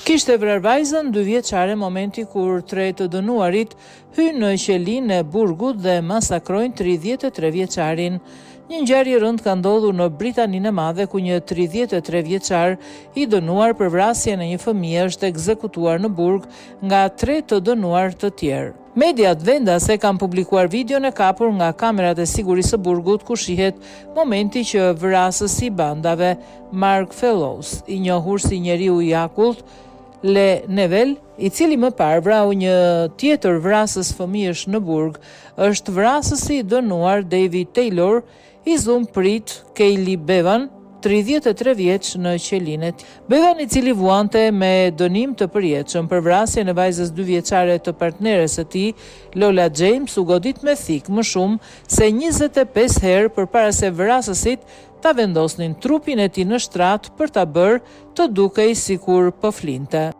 Kishte vrarë vajzën 2 vjeçare momenti kur 3 të dënuarit hynë në qelinë e burgut dhe masakrojnë 33 vjeçarin. Një ngjarje e rëndë ka ndodhur në Britaninë e Madhe ku një 33 vjeçar i dënuar për vrasjen e një fëmie është ekzekutuar në burg nga 3 të dënuar të tjerë. Mediat vendase kanë publikuar videon e kapur nga kamerat e sigurisë së burgut ku shihet momenti që vrasësi i bandave, Mark Fellows, i njohur si njeriu i akullt, Le Nevel, i cili më parë vrau një tjetër vrasës fëmijësh në burg, është vrasësi i dënuar David Taylor, i zum prit Kayleigh Bevan, 33 vjeç në qelinë. Bevan, i cili vuante me dënim të përjetshëm për vrasjen e vajzës 2 vjeçare të partneres së tij, Lola James, u godit me thik më shumë se 25 herë përpara se vrasësit ta vendosnin trupin e tij në shtrat për ta bërë të dukej sikur po flinte.